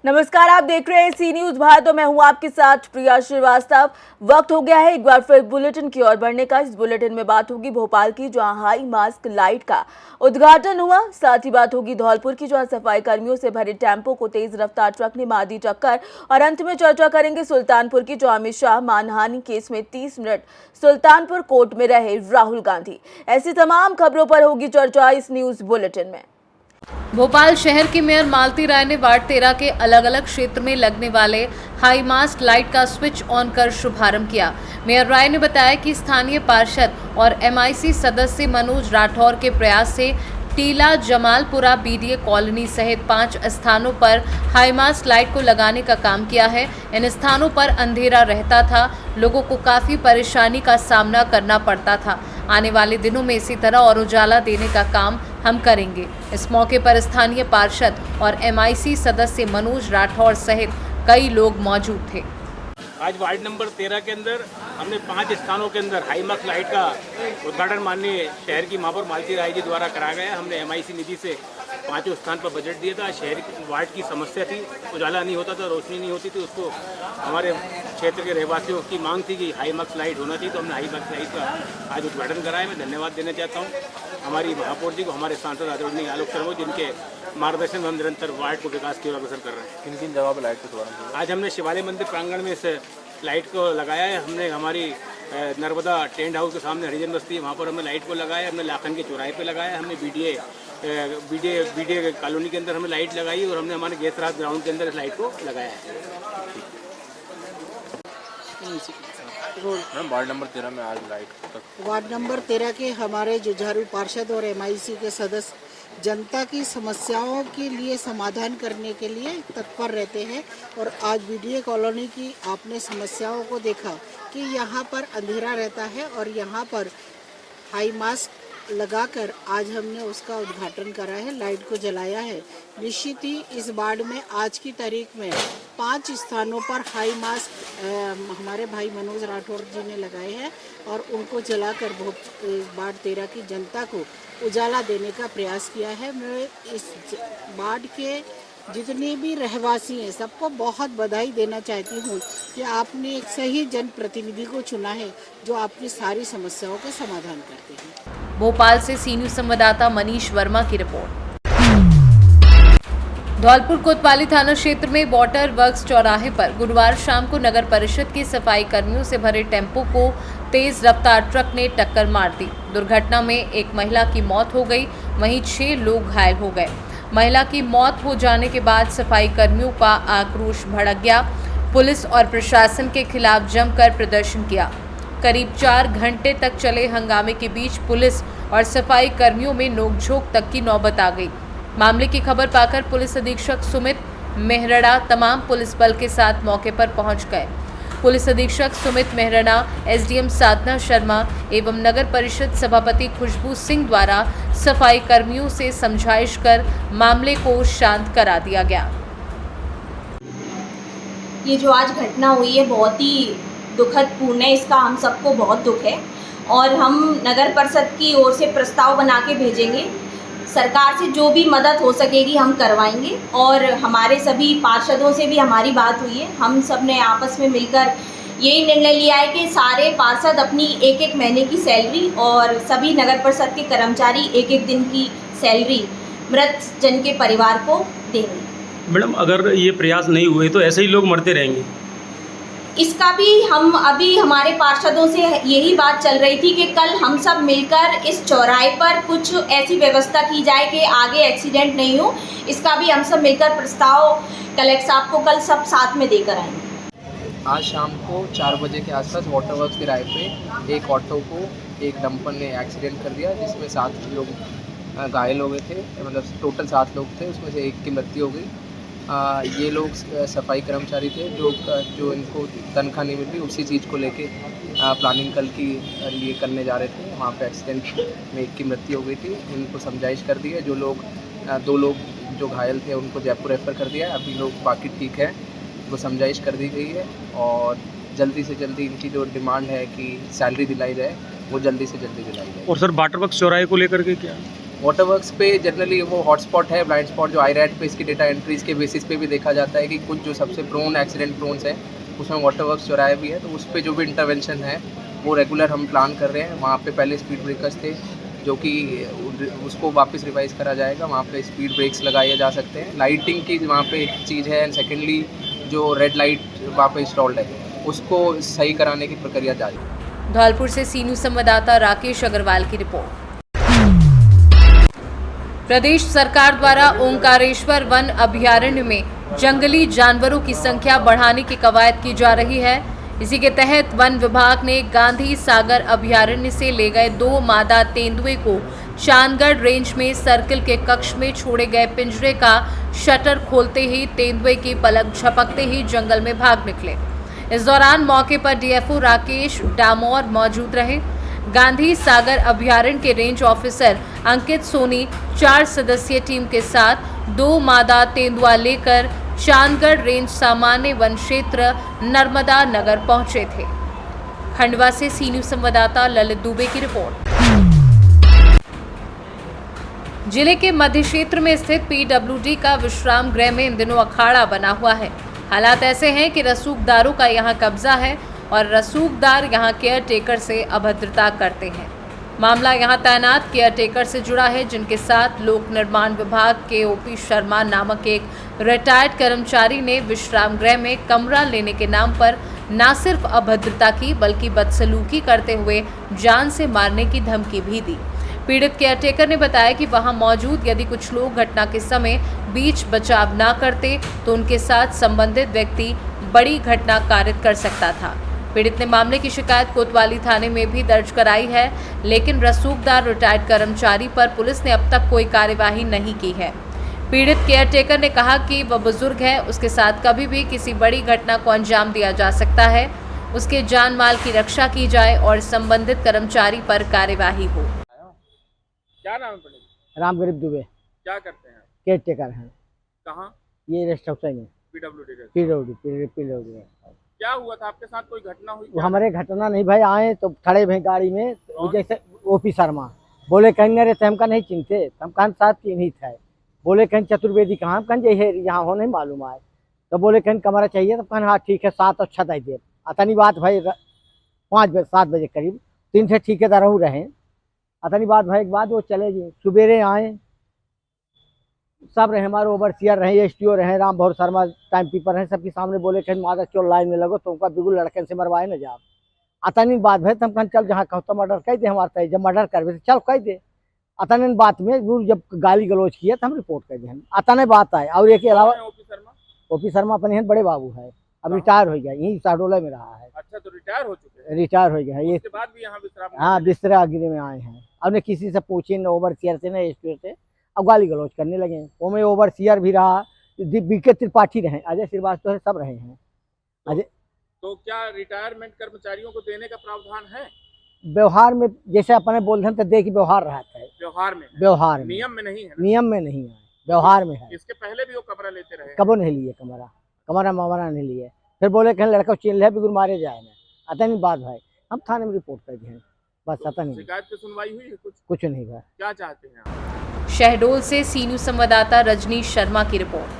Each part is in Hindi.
नमस्कार, आप देख रहे हैं सी न्यूज भारत और मैं हूं आपके साथ प्रिया श्रीवास्तव। वक्त हो गया है एक बार फिर बुलेटिन की ओर बढ़ने का। इस बुलेटिन में बात होगी भोपाल की, जहां हाई मास्क लाइट का उद्घाटन हुआ। साथ ही बात होगी धौलपुर की, जहां सफाई कर्मियों से भरे टेम्पो को तेज रफ्तार ट्रक ने मार दी टक्कर। और अंत में चर्चा करेंगे सुल्तानपुर की, जो अमित शाह मानहानि केस में 30 मिनट सुल्तानपुर कोर्ट में रहे राहुल गांधी। ऐसी तमाम खबरों पर होगी चर्चा इस न्यूज बुलेटिन में। भोपाल शहर की मेयर मालती राय ने वार्ड 13 के अलग अलग क्षेत्र में लगने वाले हाई मास्क लाइट का स्विच ऑन कर शुभारंभ किया। मेयर राय ने बताया कि स्थानीय पार्षद और MIC सदस्य मनोज राठौर के प्रयास से टीला, जमालपुरा, BDA कॉलोनी सहित 5 स्थानों पर हाई मास्क लाइट को लगाने का काम किया है। इन स्थानों पर अंधेरा रहता था, लोगों को काफ़ी परेशानी का सामना करना पड़ता था। आने वाले दिनों में इसी तरह और उजाला देने का काम हम करेंगे। इस मौके पर स्थानीय पार्षद और MIC सदस्य मनोज राठौर सहित कई लोग मौजूद थे। आज वार्ड नंबर 13 के अंदर हमने 5 स्थानों के अंदर हाई मास्क लाइट का उद्घाटन माननीय शहर की महापौर मालती राय जी द्वारा कराया गया। हमने MIC निधि से 5 स्थान पर बजट दिया था। शहर वार्ड की समस्या थी, उजाला नहीं होता था, रोशनी नहीं होती थी। उसको हमारे क्षेत्र के रहवासियों की मांग थी कि हाई मास्क लाइट होना चाहिए, तो हमने हाई मास्क लाइट का आज उद्घाटन कराया। मैं धन्यवाद देना चाहता हूँ हमारी महापौर जी को, हमारे सांसद आदरणीय आलोक शर्मा, जिनके मार्गदर्शन में हम निरंतर वार्ड को विकास की ओर अग्रसर कर रहे हैं। किन जगह पर लाइट को थोड़ा आज हमने शिवालय मंदिर प्रांगण में इस लाइट को लगाया है। हमने हमारी नर्मदा टेंट हाउस के सामने हरिजन बस्ती है, वहाँ पर हमने लाइट को लगाया। हमने लाखन के चौराहे पे लगाया। हमने BDA कॉलोनी के अंदर हमने लाइट लगाई और हमने हमारे गैस रात ग्राउंड के अंदर इस लाइट को लगाया है। मैम वार्ड नंबर 13 में आज लाइट तक वार्ड नंबर 13 के हमारे जुझारू पार्षद और MIC के सदस्य जनता की समस्याओं के लिए समाधान करने के लिए तत्पर रहते हैं। और आज BDA कॉलोनी की आपने समस्याओं को देखा कि यहाँ पर अंधेरा रहता है और यहाँ पर हाई मास्क लगाकर आज हमने उसका उद्घाटन करा है, लाइट को जलाया है। निश्चित ही इस वार्ड में आज की तारीख में 5 स्थानों पर हाई मास्क हमारे भाई मनोज राठौर जी ने लगाए हैं और उनको जलाकर वार्ड 13 की जनता को उजाला देने का प्रयास किया है। मैं इस वार्ड के जितने भी रहवासी हैं सबको बहुत बधाई देना चाहती हूँ कि आपने एक सही जनप्रतिनिधि को चुना है जो आपकी सारी समस्याओं का समाधान करते हैं। भोपाल से सी न्यूज संवाददाता मनीष वर्मा की रिपोर्ट। धौलपुर कोतवाली थाना क्षेत्र में वाटर वर्क्स चौराहे पर गुरुवार शाम को नगर परिषद के सफाई कर्मियों से भरे टेम्पो को तेज रफ्तार ट्रक ने टक्कर मार दी। दुर्घटना में एक महिला की मौत हो गई, वहीं 6 लोग घायल हो गए। महिला की मौत हो जाने के बाद सफाई कर्मियों का आक्रोश भड़क गया। पुलिस और प्रशासन के खिलाफ जमकर प्रदर्शन किया। करीब 4 घंटे तक चले हंगामे के बीच पुलिस और सफाई कर्मियों में नोकझोंक तक की नौबत आ गई। मामले की खबर पाकर पुलिस अधीक्षक सुमित मेहरड़ा तमाम पुलिस बल के साथ मौके पर पहुंच गए। पुलिस अधीक्षक सुमित मेहरड़ा, SDM साधना शर्मा एवं नगर परिषद सभापति खुशबू सिंह द्वारा सफाई कर्मियों से समझाइश कर मामले को शांत करा दिया गया। ये जो आज घटना हुई है बहुत ही दुखद पूर्ण है, इसका हम सबको बहुत दुख है और हम नगर परिषद की ओर से प्रस्ताव बना के भेजेंगे। सरकार से जो भी मदद हो सकेगी हम करवाएंगे और हमारे सभी पार्षदों से भी हमारी बात हुई है। हम सब ने आपस में मिलकर यही निर्णय लिया है कि सारे पार्षद अपनी एक महीने की सैलरी और सभी नगर परिषद के कर्मचारी एक दिन की सैलरी मृत जन के परिवार को देंगे। मैडम, अगर ये प्रयास नहीं हुए तो ऐसे ही लोग मरते रहेंगे। इसका भी हम अभी हमारे पार्षदों से यही बात चल रही थी कि कल हम सब मिलकर इस चौराहे पर कुछ ऐसी व्यवस्था की जाए कि आगे एक्सीडेंट नहीं हो। इसका भी हम सब मिलकर प्रस्ताव कलेक्टर साहब को कल सब साथ में देकर आएंगे। आज शाम को 4 बजे के आसपास वाटर वर्क्स किराए पे एक ऑटो को एक डंपर ने एक्सीडेंट कर दिया, जिसमें 7 लोग घायल हो गए थे। मतलब टोटल 7 लोग थे, उसमें से एक की मृत्यु हो गई। ये लोग सफाई कर्मचारी थे जो इनको तनख्वाह नहीं मिल रही, उसी चीज़ को लेके प्लानिंग कल की लिए करने जा रहे थे। वहाँ पे एक्सीडेंट में एक की मृत्यु हो गई थी। इनको समझाइश कर दी है। जो लोग 2 लोग जो घायल थे उनको जयपुर रेफ़र कर दिया है। अभी लोग बाकी ठीक है, वो समझाइश कर दी गई है और जल्दी से जल्दी इनकी जो डिमांड है कि सैलरी दिलाई जाए वो जल्दी से जल्दी दिलाई जाए। और सर वाटर वर्क्स चौराहे को लेकर के क्या? वाटर वर्क्स पे जनरली वो हॉटस्पॉट है, ब्लाइंड स्पॉट जो IRAT पे इसकी डेटा एंट्रीज के बेसिस पे भी देखा जाता है कि कुछ जो सबसे प्रोन एक्सीडेंट प्रोन्स हैं उसमें वाटर वर्क्स चौराहे भी है, तो उस पर जो भी इंटरवेंशन है वो रेगुलर हम प्लान कर रहे हैं। वहाँ पे पहले स्पीड ब्रेकर्स थे जो कि उसको वापस रिवाइज करा जाएगा, वहाँ पे स्पीड ब्रेक्स लगाए जा सकते हैं। लाइटिंग की वहाँ पे एक चीज़ है, एंड सेकेंडली जो रेड लाइट वहाँ पे इंस्टॉल्ड है उसको सही कराने की प्रक्रिया जारी है। धौलपुर से सी न्यूज़ संवाददाता राकेश अग्रवाल की रिपोर्ट। प्रदेश सरकार द्वारा ओंकारेश्वर वन अभयारण्य में जंगली जानवरों की संख्या बढ़ाने की कवायद की जा रही है। इसी के तहत वन विभाग ने गांधी सागर अभयारण्य से ले गए 2 मादा तेंदुए को चांदगढ़ रेंज में सर्किल के कक्ष में छोड़े गए पिंजरे का शटर खोलते ही तेंदुए की पलक झपकते ही जंगल में भाग निकले। इस दौरान मौके पर DFO राकेश डामोर मौजूद रहे। गांधी सागर अभयारण्य के रेंज ऑफिसर अंकित सोनी 4 सदस्यीय टीम के साथ 2 मादा तेंदुआ लेकर चांदगढ़ रेंज सामान्य वन क्षेत्र नर्मदा नगर पहुंचे थे। खंडवा से सी न्यूज़ संवाददाता ललित दुबे की रिपोर्ट। जिले के मध्य क्षेत्र में स्थित PWD का विश्राम गृह में इन दिनों अखाड़ा बना हुआ है। हालात ऐसे हैं कि रसूखदारों का यहां कब्जा है और रसूखदार यहां केयर टेकर से अभद्रता करते हैं। मामला यहां तैनात केयर टेकर से जुड़ा है, जिनके साथ लोक निर्माण विभाग के OP शर्मा नामक एक रिटायर्ड कर्मचारी ने विश्राम गृह में कमरा लेने के नाम पर न सिर्फ अभद्रता की बल्कि बदसलूकी करते हुए जान से मारने की धमकी भी दी। पीड़ित केयरटेकर ने बताया कि वहां मौजूद यदि कुछ लोग घटना के समय बीच बचाव न करते तो उनके साथ संबंधित व्यक्ति बड़ी घटना कारित कर सकता था। पीड़ित ने मामले की शिकायत कोतवाली थाने में भी दर्ज कराई है, लेकिन रसूखदार रिटायर्ड कर्मचारी पर पुलिस ने अब तक कोई कार्यवाही नहीं की है। पीड़ित केयरटेकर ने कहा कि वह बुजुर्ग है, उसके साथ कभी भी किसी बड़ी घटना को अंजाम दिया जा सकता है, उसके जान माल की रक्षा की जाए और संबंधित कर्मचारी पर कार्यवाही हो। क्या नाम है पंडित? रामगरीब दुबे क्या करते हैं? केयर टेकर हैं। कहाँ? ये रेस्ट हाउस में PWD का। PWD। क्या हुआ था आपके साथ? कोई घटना हुई? वो हमारे घटना नहीं भाई, आए तो खड़े भाई गाड़ी में, तो जैसे OP शर्मा बोले कहीं रे हमका नहीं चिंते, हम कहीं साथ चिन्हित है। बोले कहीं चतुर्वेदी कहाँ, कहीं जे यहाँ हो नहीं मालूम आए, तो बोले कहीं कमरा चाहिए, तो कहीं हाँ ठीक है 7 और 6 दे। अतनी बात भाई 7 बजे करीब 3 से ठेकेदार रहे। अतनी बात भाई एक बात वो चले गए। सुबेरे आए सब रहे, हमारे ओवरसियर रहे, STO रहे, राम भौर शर्मा टाइम कीपर हैं, सबके सामने बोले कहीं मादा चोर लाइन में लगो, तो उनका बिल्कुल लड़के से मरवाए न जाओ। अतनी बात भाई तुम कहीं चल जहाँ कहो तो मर्डर कह दे, हमारे जब मर्डर करवे चल कह दे। अतने बात में जब गाली गलौज किया तो हम रिपोर्ट कर दें। अतने बात आए। और एक के अलावा OP शर्मा अपने बड़े बाबू है, अब रिटायर हो गया, यही साडोला में रहा है। अच्छा, तो रिटायर हो चुके हैं? रिटायर हो गया है। ये उसके बाद भी यहाँ विश्राम? हाँ, बिस्तरा गिरे में आए हैं। अब ने किसी से पूछे न ओवरसियर से न STO से, अब गाली गलौज करने लगे। वो में ओवरसियर भी रहा, BK त्रिपाठी रहे, अजय श्रीवास्तव सब रहे हैं। अजय तो क्या रिटायरमेंट कर्मचारियों को देने का प्रावधान है? व्यवहार में जैसे अपने बोलते हैं तो दे की व्यवहार रहता है। व्यवहार में नियम में नहीं है? नियम में नहीं है, व्यवहार में है। इसके पहले भी वो कमरा लेते रहे? कबो नहीं लिए कमरा ममरा नहीं लिए। फिर बोले कहीं लड़का चिन्ह है बिगुर मारे जाए ना। अतनी बात भाई हम थाने में रिपोर्ट कर दिए, बस। अतनी नहीं, शिकायत की सुनवाई हुई है? कुछ नहीं भाई। क्या चाहते हैं आप? शहडोल से सी न्यूज़ संवाददाता रजनीश शर्मा की रिपोर्ट।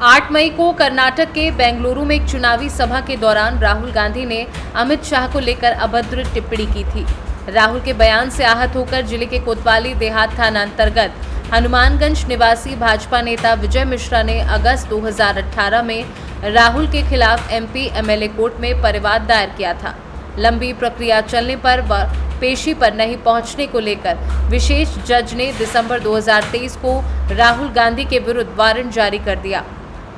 8 मई को कर्नाटक के बेंगलुरु में एक चुनावी सभा के दौरान राहुल गांधी ने अमित शाह को लेकर अभद्र टिप्पणी की थी। राहुल के बयान से आहत होकर जिले के कोतवाली देहात थाना अंतर्गत हनुमानगंज निवासी भाजपा नेता विजय मिश्रा ने अगस्त 2018 में राहुल के खिलाफ MP MLA कोर्ट में परिवाद दायर किया था। लंबी प्रक्रिया चलने पर पेशी पर नहीं पहुंचने को लेकर विशेष जज ने दिसंबर 2023 को राहुल गांधी के विरुद्ध वारंट जारी कर दिया।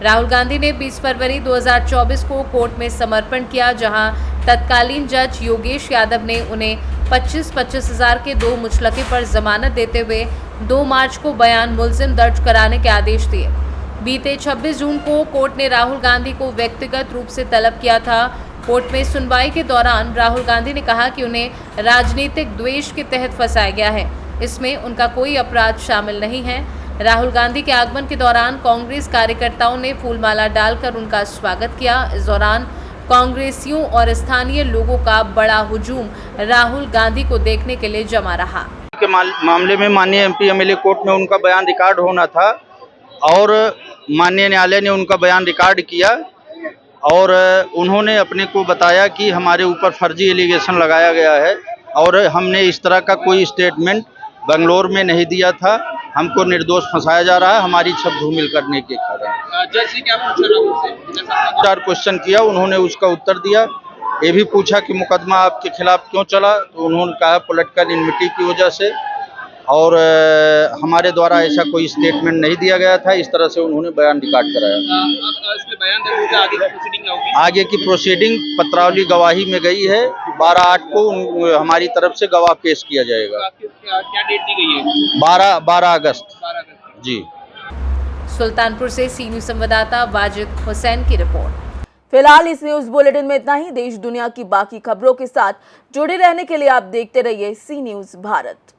राहुल गांधी ने 20 फरवरी 2024 को कोर्ट में समर्पण किया, जहां तत्कालीन जज योगेश यादव ने उन्हें 25-25 हज़ार के 2 मुचलके पर जमानत देते हुए 2 मार्च को बयान मुल्जिम दर्ज कराने के आदेश दिए। बीते 26 जून को कोर्ट ने राहुल गांधी को व्यक्तिगत रूप से तलब किया था। कोर्ट में सुनवाई के दौरान राहुल गांधी ने कहा कि उन्हें राजनीतिक द्वेष के तहत फंसाया गया है, इसमें उनका कोई अपराध शामिल नहीं है। राहुल गांधी के आगमन के दौरान कांग्रेस कार्यकर्ताओं ने फूलमाला डालकर उनका स्वागत किया। इस दौरान कांग्रेसियों और स्थानीय लोगों का बड़ा हुजूम राहुल गांधी को देखने के लिए जमा रहा। के मामले में माननीय एमपी एमएलए कोर्ट में उनका बयान रिकॉर्ड होना था और माननीय न्यायालय ने उनका बयान रिकॉर्ड किया और उन्होंने अपने को बताया कि हमारे ऊपर फर्जी एलिगेशन लगाया गया है और हमने इस तरह का कोई स्टेटमेंट बेंगलोर में नहीं दिया था, हमको निर्दोष फंसाया जा रहा है हमारी छब धूमिल करने के कारण। जज ने क्या पूछा? 4 क्वेश्चन किया, उन्होंने उसका उत्तर दिया। ये भी पूछा कि मुकदमा आपके खिलाफ क्यों चला, तो उन्होंने कहा पॉलिटिकल इन्विटी की वजह से और हमारे द्वारा ऐसा कोई स्टेटमेंट नहीं दिया गया था। इस तरह से उन्होंने बयान रिकॉर्ड कराया। आगे की प्रोसीडिंग पत्रावली गवाही में गई है। 12/8 को हमारी तरफ से गवाह पेश किया जाएगा। क्या डेट दी गई है? 12 अगस्त। जी। सुल्तानपुर से सी न्यूज संवाददाता वाजिद हुसैन की रिपोर्ट। फिलहाल इस न्यूज बुलेटिन में इतना ही। देश दुनिया की बाकी खबरों के साथ जुड़े रहने के लिए आप देखते रहिए सी न्यूज भारत।